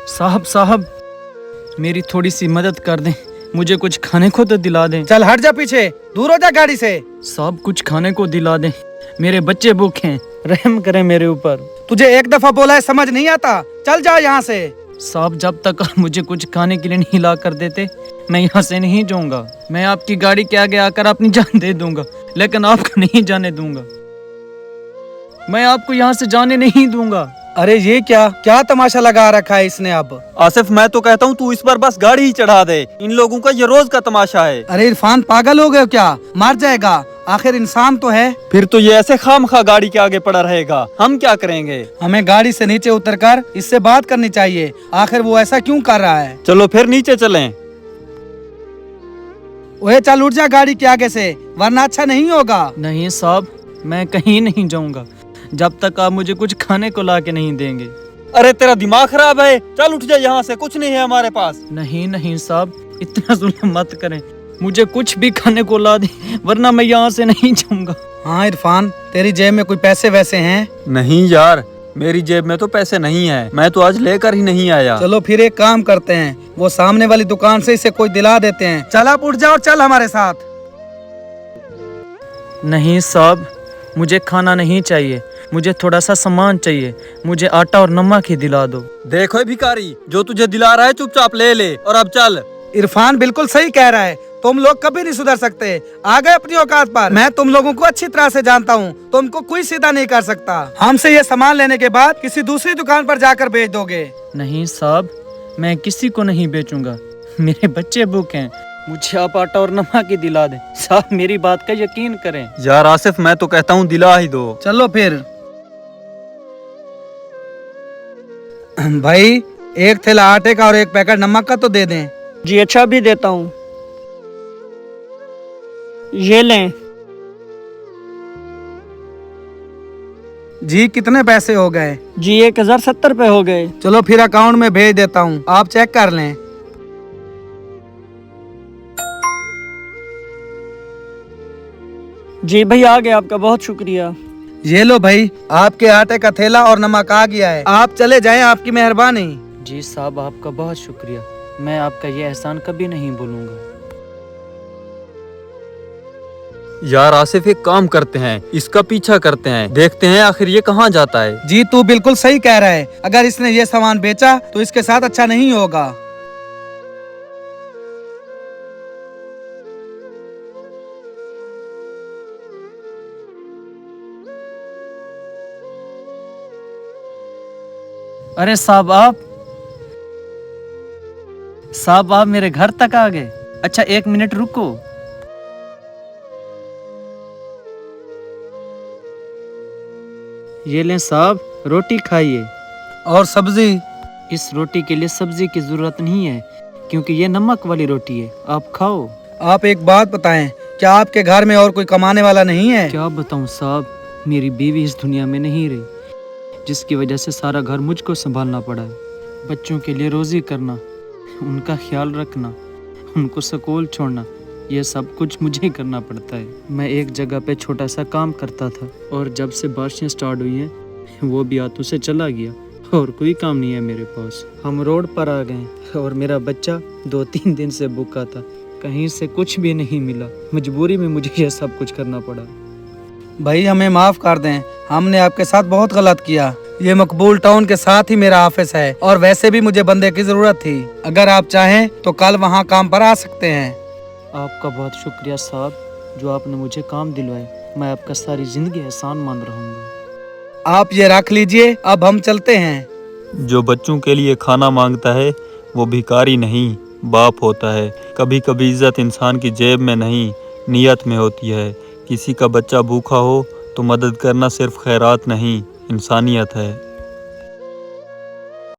साहब साहब, मेरी थोड़ी सी मदद कर दें, मुझे कुछ खाने को तो दिला दें। चल हट जा पीछे, दूर हो जा गाड़ी से। साहब कुछ खाने को दिला दें, मेरे बच्चे भूखे हैं, रहम करें मेरे ऊपर। तुझे एक दफा बोला है, समझ नहीं आता? चल जा यहाँ से। साहब जब तक आप मुझे कुछ खाने के लिए नहीं ला कर देते, मैं यहाँ से नहीं जाऊंगा। मैं आपकी गाड़ी के आगे आकर अपनी जान दे दूंगा, लेकिन आपको नहीं जाने दूंगा। मैं आपको यहाँ से जाने नहीं दूंगा। अरे ये क्या क्या तमाशा लगा रखा है इसने अब। आसिफ, मैं तो कहता हूँ तू इस बार बस गाड़ी ही चढ़ा दे। इन लोगों का ये रोज का तमाशा है। अरे इरफान, पागल हो गए क्या? मर जाएगा, आखिर इंसान तो है। फिर तो ये ऐसे खामखा गाड़ी के आगे पड़ा रहेगा, हम क्या करेंगे? हमें गाड़ी से नीचे उतरकर इससे बात करनी चाहिए, आखिर वो ऐसा क्यों कर रहा है। चलो फिर नीचे चलें। ओए चल उठ जा गाड़ी के आगे से, वरना अच्छा नहीं होगा। नहीं साहब, मैं कहीं नहीं जाऊंगा जब तक आप मुझे कुछ खाने को ला के नहीं देंगे। अरे तेरा दिमाग खराब है, चल उठ जा यहाँ से, कुछ नहीं है हमारे पास। नहीं नहीं साहब, इतना जुल्म मत करें, मुझे कुछ भी खाने को ला दे, वरना मैं यहाँ से नहीं जाऊंगा। हाँ इरफान, तेरी जेब में कोई पैसे वैसे हैं? नहीं यार, मेरी जेब में तो पैसे नहीं है, मैं तो आज लेकर ही नहीं आया। चलो फिर एक काम करते हैं, वो सामने वाली दुकान से इसे कोई दिला देते हैं। चल आप उठ जाओ, चल हमारे साथ। नहीं साहब, मुझे खाना नहीं चाहिए, मुझे थोड़ा सा सामान चाहिए, मुझे आटा और नमक ही दिला दो। देखो ये भिखारी, जो तुझे दिला रहा है चुपचाप ले ले और अब चल। इरफान बिल्कुल सही कह रहा है, तुम लोग कभी नहीं सुधर सकते। आ गए अपनी औकात पर। मैं तुम लोगों को अच्छी तरह से जानता हूँ, तुमको कोई सीधा नहीं कर सकता। हमसे ये सामान लेने के बाद किसी दूसरी दुकान पर जाकर बेच दोगे। नहीं साहब, मैं किसी को नहीं बेचूंगा, मेरे बच्चे भूखे हैं, मुझे आप आटा और नमक ही दिला दें। साहब मेरी बात का यकीन करें। यार आसिफ, मैं तो कहता हूँ दिला ही दो। चलो फिर। भाई एक थैला आटे का और एक पैकेट नमक का तो दे दें। जी अच्छा, भी देता हूँ, ये लें। जी कितने पैसे हो गए? जी 1070 रुपए हो गए। चलो फिर अकाउंट में भेज देता हूँ, आप चेक कर लें। जी भैया आ गया, आपका बहुत शुक्रिया। ये लो भाई, आपके आटे का थैला और नमक आ गया है, आप चले जाएं, आपकी मेहरबानी। जी साहब, आपका बहुत शुक्रिया, मैं आपका ये एहसान कभी नहीं भूलूंगा। यार आसिफ, एक काम करते हैं, इसका पीछा करते हैं, देखते हैं आखिर ये कहाँ जाता है। जी तू बिल्कुल सही कह रहा है, अगर इसने ये सामान बेचा तो इसके साथ अच्छा नहीं होगा। अरे साहब आप मेरे घर तक आ गए। अच्छा 1 मिनट रुको। ये लें साहब, रोटी खाइए। और सब्जी? इस रोटी के लिए सब्जी की जरूरत नहीं है, क्योंकि ये नमक वाली रोटी है, आप खाओ। आप एक बात बताएं, क्या आपके घर में और कोई कमाने वाला नहीं है? क्या बताऊं साहब, मेरी बीवी इस दुनिया में नहीं रही, जिसकी वजह से सारा घर मुझको संभालना पड़ा है। बच्चों के लिए रोजी करना, उनका ख्याल रखना, उनको स्कूल छोड़ना, ये सब कुछ मुझे ही करना पड़ता है। मैं एक जगह पे छोटा सा काम करता था, और जब से बारिशें स्टार्ट हुई हैं वो भी हाथों से चला गया, और कोई काम नहीं है मेरे पास। हम रोड पर आ गए और मेरा बच्चा 2-3 दिन से भूखा था, कहीं से कुछ भी नहीं मिला, मजबूरी में मुझे ये सब कुछ करना पड़ा। भाई हमें माफ कर दें, हमने आपके साथ बहुत गलत किया। ये मकबूल टाउन के साथ ही मेरा ऑफिस है, और वैसे भी मुझे बंदे की जरूरत थी। अगर आप चाहें तो कल वहाँ काम पर आ सकते हैं। आपका बहुत शुक्रिया साहब, जो आपने मुझे काम दिलवाए, मैं आपका सारी जिंदगी एहसान मान रहूँगा। आप ये रख लीजिए, अब हम चलते हैं। जो बच्चों के लिए खाना मांगता है वो भिखारी नहीं, बाप होता है। कभी कभी इज्जत इंसान की जेब में नहीं, नियत में होती है। किसी का बच्चा भूखा हो तो मदद करना सिर्फ खैरात नहीं, इंसानियत है।